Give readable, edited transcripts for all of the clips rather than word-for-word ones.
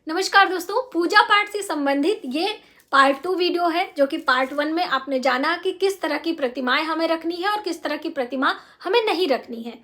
नमस्कार दोस्तों, पूजा पाठ से संबंधित ये पार्ट 2 वीडियो है, जो कि पार्ट 1 में आपने जाना कि किस तरह की प्रतिमाएं हमें रखनी है और किस तरह की प्रतिमा हमें नहीं रखनी है।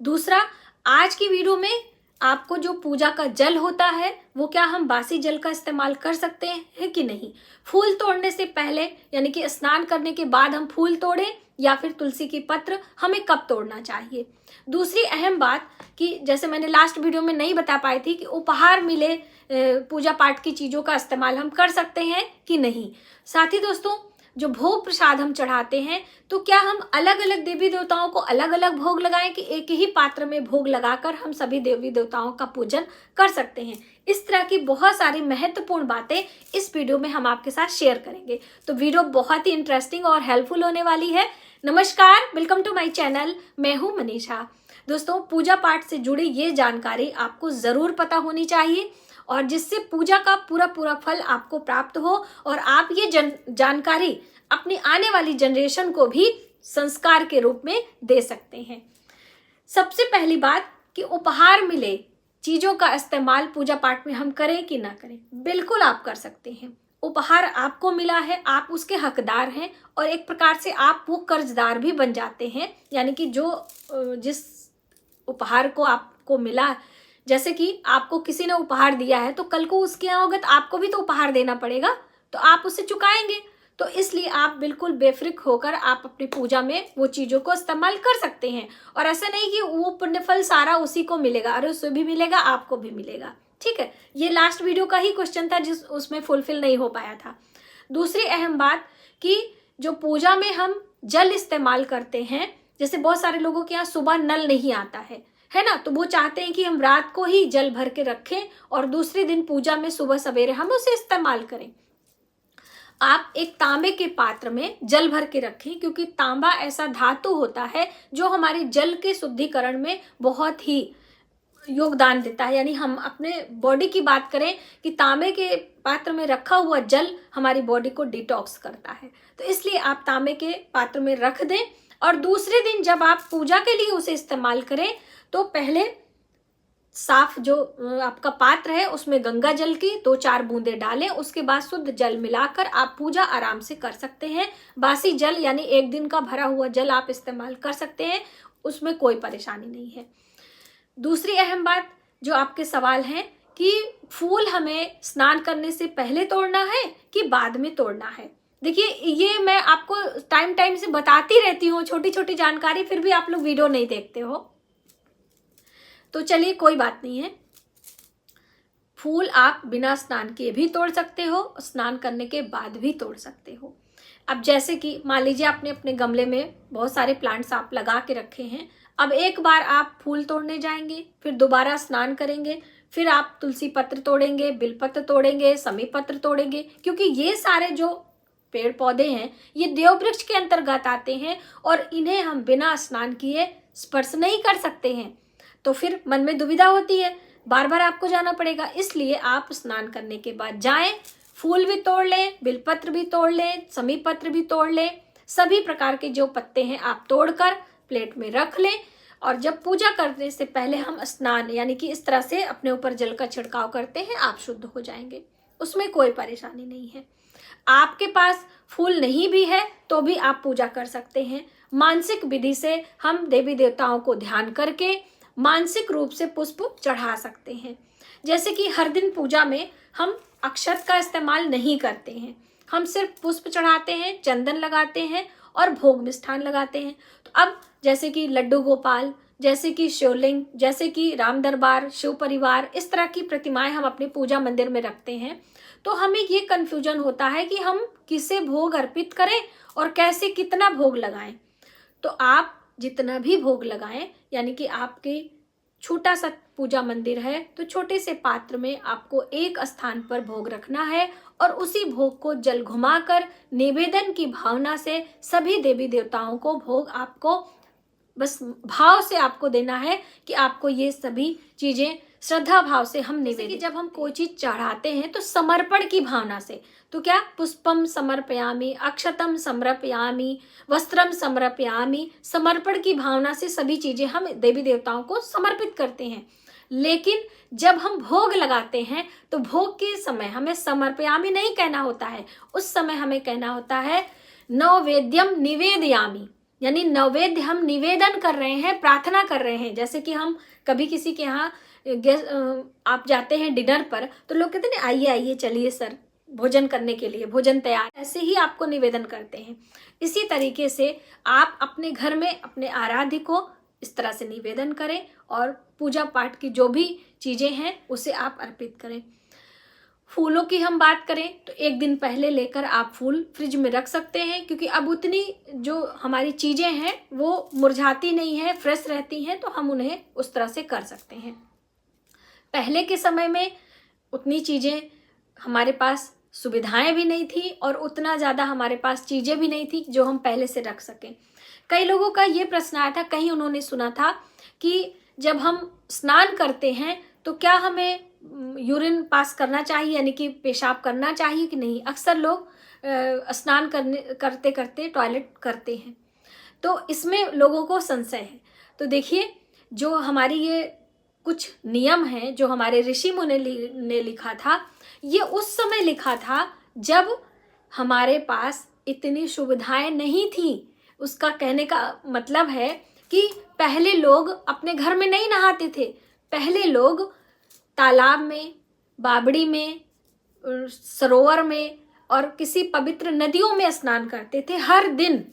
दूसरा, आज की वीडियो में आपको जो पूजा का जल होता है वो क्या हम बासी जल का इस्तेमाल कर सकते हैं कि नहीं। फूल तोड़ने से पहले यानी कि स्नान करने के बाद हम फूल तोड़ें या फिर तुलसी की पत्र हमें कब तोड़ना चाहिए। दूसरी अहम बात कि जैसे मैंने लास्ट वीडियो में नहीं बता पाई थी कि उपहार मिले पूजा पाठ की चीज़ों का इस्तेमाल हम कर सकते हैं कि नहीं। साथ ही दोस्तों, जो भोग प्रसाद हम चढ़ाते हैं तो क्या हम अलग अलग देवी देवताओं को अलग अलग भोग लगाएं कि एक ही पात्र में भोग लगाकर हम सभी देवी देवताओं का पूजन कर सकते हैं। इस तरह की बहुत सारी महत्वपूर्ण बातें इस वीडियो में हम आपके साथ शेयर करेंगे, तो वीडियो बहुत ही इंटरेस्टिंग और हेल्पफुल होने वाली है। नमस्कार, वेलकम टू माय चैनल। मैं हूं मनीषा। दोस्तों, पूजा पाठ से जुड़ी ये जानकारी आपको ज़रूर पता होनी चाहिए और जिससे पूजा का पूरा फल आपको प्राप्त हो और आप ये जानकारी अपनी आने वाली जनरेशन को भी संस्कार के रूप में दे सकते हैं। सबसे पहली बात कि उपहार मिले चीज़ों का इस्तेमाल पूजा पाठ में हम करें कि ना करें। बिल्कुल आप कर सकते हैं। उपहार आपको मिला है, आप उसके हकदार हैं और एक प्रकार से आप वो कर्जदार भी बन जाते हैं। यानी कि जिस उपहार को आपको मिला, जैसे कि आपको किसी ने उपहार दिया है तो कल को उसके यहाँ होगा तो आपको भी तो उपहार देना पड़ेगा, तो आप उसे चुकाएंगे। तो इसलिए आप बिल्कुल बेफिक्र होकर आप अपनी पूजा में वो चीज़ों को इस्तेमाल कर सकते हैं। और ऐसा नहीं कि वो पुण्यफल सारा उसी को मिलेगा, अरे उसे भी मिलेगा, आपको भी मिलेगा। ठीक है, ये लास्ट वीडियो का ही क्वेश्चन था जिस उसमें फुलफिल नहीं हो पाया था। दूसरी अहम बात कि जो पूजा में हम जल इस्तेमाल करते हैं, जैसे बहुत सारे लोगों के यहाँ सुबह नल नहीं आता है ना, तो वो चाहते हैं कि हम रात को ही जल भर के रखें और दूसरे दिन पूजा में सुबह सवेरे हम उसे इस्तेमाल करें। आप एक तांबे के पात्र में जल भर के रखें, क्योंकि तांबा ऐसा धातु होता है जो हमारे जल के शुद्धिकरण में बहुत ही योगदान देता है। यानी हम अपने बॉडी की बात करें कि तांबे के पात्र में रखा हुआ जल हमारी बॉडी को डिटॉक्स करता है, तो इसलिए आप तांबे के पात्र में रख दें और दूसरे दिन जब आप पूजा के लिए उसे इस्तेमाल करें तो पहले साफ जो आपका पात्र है उसमें गंगा जल की 2-4 बूंदें डालें, उसके बाद शुद्ध जल मिलाकर आप पूजा आराम से कर सकते हैं। बासी जल यानी एक दिन का भरा हुआ जल आप इस्तेमाल कर सकते हैं, उसमें कोई परेशानी नहीं है। दूसरी अहम बात जो आपके सवाल है कि फूल हमें स्नान करने से पहले तोड़ना है कि बाद में तोड़ना है। देखिए, ये मैं आपको टाइम से बताती रहती हूँ छोटी छोटी जानकारी, फिर भी आप लोग वीडियो नहीं देखते हो, तो चलिए कोई बात नहीं है। फूल आप बिना स्नान किए भी तोड़ सकते हो, स्नान करने के बाद भी तोड़ सकते हो। अब जैसे कि मान लीजिए आपने अपने गमले में बहुत सारे प्लांट्स आप लगा के रखे हैं, अब एक बार आप फूल तोड़ने जाएंगे, फिर दोबारा स्नान करेंगे, फिर आप तुलसी पत्र तोड़ेंगे, बिलपत्र तोड़ेंगे, समी पत्र तोड़ेंगे, क्योंकि ये सारे जो पेड़ पौधे हैं ये देव वृक्ष के अंतर्गत आते हैं और इन्हें हम बिना स्नान किए स्पर्श नहीं कर सकते हैं। तो फिर मन में दुविधा होती है, बार बार आपको जाना पड़ेगा, इसलिए आप स्नान करने के बाद जाएं, फूल भी तोड़ लें, बिलपत्र भी तोड़ लें, समी पत्र भी तोड़ लें, सभी प्रकार के जो पत्ते हैं आप तोड़कर प्लेट में रख लें। और जब पूजा करने से पहले हम स्नान यानी कि इस तरह से अपने ऊपर जल का छिड़काव करते हैं, आप शुद्ध हो जाएंगे, उसमें कोई परेशानी नहीं है। आपके पास फूल नहीं भी है तो भी आप पूजा कर सकते हैं। मानसिक विधि से हम देवी देवताओं को ध्यान करके मानसिक रूप से पुष्प चढ़ा सकते हैं। जैसे कि हर दिन पूजा में हम अक्षत का इस्तेमाल नहीं करते हैं, हम सिर्फ पुष्प चढ़ाते हैं, चंदन लगाते हैं और भोग मिष्ठान लगाते हैं। तो अब जैसे कि लड्डू गोपाल, जैसे कि शिवलिंग, जैसे कि राम दरबार, शिव परिवार, इस तरह की प्रतिमाएं हम अपने पूजा मंदिर में रखते हैं, तो हमें ये कन्फ्यूजन होता है कि हम किसे भोग अर्पित करें और कैसे कितना भोग लगाएं। तो आप जितना भी भोग लगाएं, यानी कि आपके छोटा सा पूजा मंदिर है तो छोटे से पात्र में आपको एक स्थान पर भोग रखना है और उसी भोग को जल घुमाकर निवेदन की भावना से सभी देवी देवताओं को भोग आपको बस भाव से आपको देना है कि आपको ये सभी चीजें श्रद्धा भाव से हम निवेदित। जब हम कोई चीज चढ़ाते हैं तो समर्पण की भावना से, तो क्या पुष्पम समर्पयामि, अक्षतम समर्पयामि, वस्त्रम समर्पयामि, समर्पण की भावना से सभी चीजें हम देवी देवताओं को समर्पित करते हैं। लेकिन जब हम भोग लगाते हैं तो भोग के समय हमें समर्पयामि नहीं कहना होता है, उस समय हमें कहना होता है नैवेद्यम निवेदयामि, यानी नैवेद्य हम निवेदन कर रहे हैं, प्रार्थना कर रहे हैं। जैसे कि हम कभी किसी के यहाँ आप जाते हैं डिनर पर तो लोग कहते हैं आइए आइए चलिए सर भोजन करने के लिए, भोजन तैयार, ऐसे ही आपको निवेदन करते हैं। इसी तरीके से आप अपने घर में अपने आराध्य को इस तरह से निवेदन करें और पूजा पाठ की जो भी चीज़ें हैं उसे आप अर्पित करें। फूलों की हम बात करें तो एक दिन पहले लेकर आप फूल फ्रिज में रख सकते हैं, क्योंकि अब उतनी जो हमारी चीज़ें हैं वो मुरझाती नहीं है, फ्रेश रहती हैं, तो हम उन्हें उस तरह से कर सकते हैं। पहले के समय में उतनी चीज़ें हमारे पास सुविधाएं भी नहीं थी और उतना ज़्यादा हमारे पास चीज़ें भी नहीं थी जो हम पहले से रख सकें। कई लोगों का ये प्रश्न आया था, कहीं उन्होंने सुना था कि जब हम स्नान करते हैं तो क्या हमें यूरिन पास करना चाहिए, यानी कि पेशाब करना चाहिए कि नहीं। अक्सर लोग स्नान करते करते टॉयलेट करते हैं, तो इसमें लोगों को संशय है। तो देखिए, जो हमारी ये कुछ नियम हैं जो हमारे ऋषि मुनि ने लिखा था, ये उस समय लिखा था जब हमारे पास इतनी सुविधाएं नहीं थी। उसका कहने का मतलब है कि पहले लोग अपने घर में नहीं नहाते थे, पहले लोग तालाब में, बावड़ी में, सरोवर में और किसी पवित्र नदियों में स्नान करते थे हर दिन।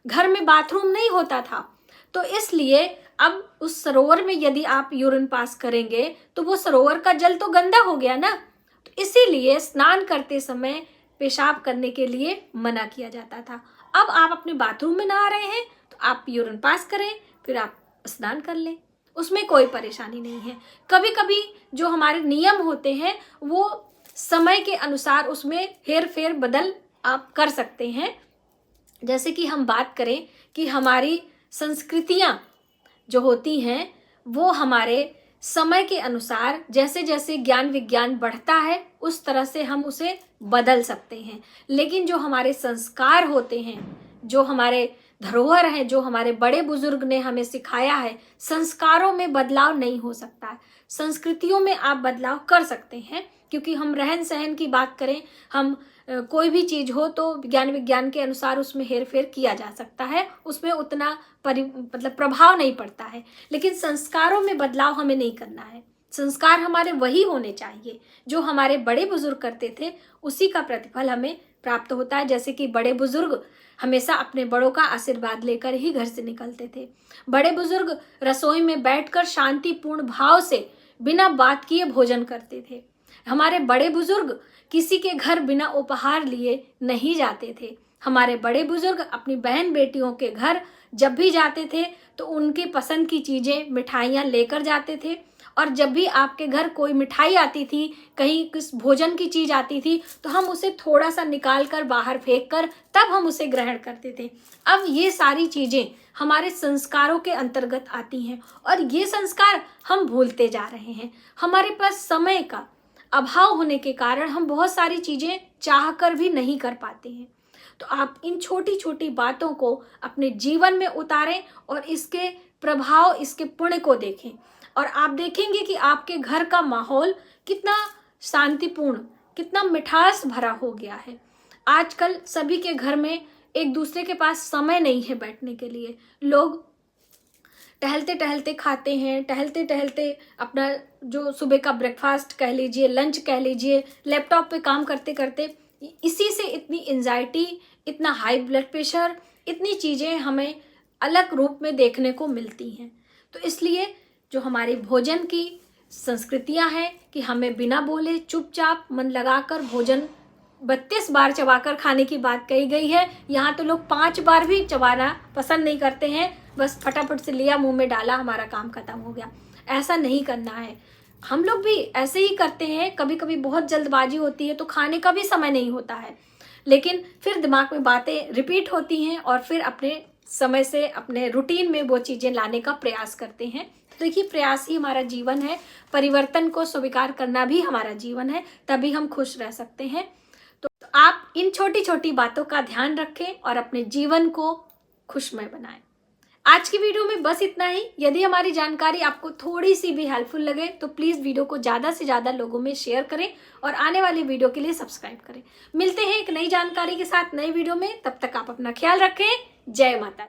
घर में बाथरूम नहीं होता था, तो इसलिए अब उस सरोवर में यदि आप यूरिन पास करेंगे तो वो सरोवर का जल तो गंदा हो गया ना, तो इसीलिए स्नान करते समय पेशाब करने के लिए मना किया जाता था। अब आप अपने बाथरूम में नहा रहे हैं तो आप यूरिन पास करें, फिर आप स्नान कर लें, उसमें कोई परेशानी नहीं है। कभी कभी जो हमारे नियम होते हैं वो समय के अनुसार उसमें हेर फेर बदल आप कर सकते हैं। जैसे कि हम बात करें कि हमारी संस्कृतियाँ जो होती हैं वो हमारे समय के अनुसार जैसे जैसे ज्ञान विज्ञान बढ़ता है उस तरह से हम उसे बदल सकते हैं, लेकिन जो हमारे संस्कार होते हैं, जो हमारे धरोहर हैं, जो हमारे बड़े बुजुर्ग ने हमें सिखाया है, संस्कारों में बदलाव नहीं हो सकता है। संस्कृतियों में आप बदलाव कर सकते हैं, क्योंकि हम रहन सहन की बात करें, हम कोई भी चीज़ हो तो ज्ञान विज्ञान के अनुसार उसमें हेर फेर किया जा सकता है, उसमें उतना मतलब प्रभाव नहीं पड़ता है। लेकिन संस्कारों में बदलाव हमें नहीं करना है। संस्कार हमारे वही होने चाहिए जो हमारे बड़े बुजुर्ग करते थे, उसी का प्रतिफल हमें प्राप्त होता है। जैसे कि बड़े बुजुर्ग हमेशा अपने बड़ों का आशीर्वाद लेकर ही घर से निकलते थे। बड़े बुजुर्ग रसोई में बैठकर शांतिपूर्ण भाव से बिना बात किए भोजन करते थे। हमारे बड़े बुजुर्ग किसी के घर बिना उपहार लिए नहीं जाते थे। हमारे बड़े बुजुर्ग अपनी बहन बेटियों के घर जब भी जाते थे तो उनकी पसंद की चीज़ें, मिठाइयाँ लेकर जाते थे, और जब भी आपके घर कोई मिठाई आती थी, कहीं किस भोजन की चीज़ आती थी, तो हम उसे थोड़ा सा निकाल कर बाहर फेंक कर तब हम उसे ग्रहण करते थे। अब ये सारी चीज़ें हमारे संस्कारों के अंतर्गत आती हैं और ये संस्कार हम भूलते जा रहे हैं। हमारे पास समय का अभाव होने के कारण हम बहुत सारी चीज़ें चाह कर भी नहीं कर पाते हैं। तो आप इन छोटी छोटी बातों को अपने जीवन में उतारें और इसके प्रभाव, इसके पुण्य को देखें, और आप देखेंगे कि आपके घर का माहौल कितना शांतिपूर्ण, कितना मिठास भरा हो गया है। आजकल सभी के घर में एक दूसरे के पास समय नहीं है बैठने के लिए। लोग टहलते टहलते खाते हैं, टहलते टहलते अपना जो सुबह का ब्रेकफास्ट कह लीजिए, लंच कह लीजिए, लैपटॉप पे काम करते करते, इसी से इतनी एंजाइटी, इतना हाई ब्लड प्रेशर, इतनी चीज़ें हमें अलग रूप में देखने को मिलती हैं। तो इसलिए जो हमारी भोजन की संस्कृतियां हैं कि हमें बिना बोले चुपचाप मन लगाकर भोजन 32 बार चबाकर खाने की बात कही गई है। यहाँ तो लोग 5 बार भी चबाना पसंद नहीं करते हैं, बस फटाफट से लिया मुंह में डाला, हमारा काम खत्म हो गया। ऐसा नहीं करना है। हम लोग भी ऐसे ही करते हैं, कभी कभी बहुत जल्दबाजी होती है तो खाने का भी समय नहीं होता है, लेकिन फिर दिमाग में बातें रिपीट होती हैं और फिर अपने समय से अपने रूटीन में वो चीज़ें लाने का प्रयास करते हैं। तो देखिए, प्रयास ही हमारा जीवन है, परिवर्तन को स्वीकार करना भी हमारा जीवन है, तभी हम खुश रह सकते हैं। तो आप इन छोटी छोटी बातों का ध्यान रखें और अपने जीवन को खुशमय बनाएं। आज की वीडियो में बस इतना ही। यदि हमारी जानकारी आपको थोड़ी सी भी हेल्पफुल लगे तो प्लीज वीडियो को ज्यादा से ज्यादा लोगों में शेयर करें और आने वाली वीडियो के लिए सब्सक्राइब करें। मिलते हैं एक नई जानकारी के साथ नई वीडियो में, तब तक आप अपना ख्याल रखें। जय माता।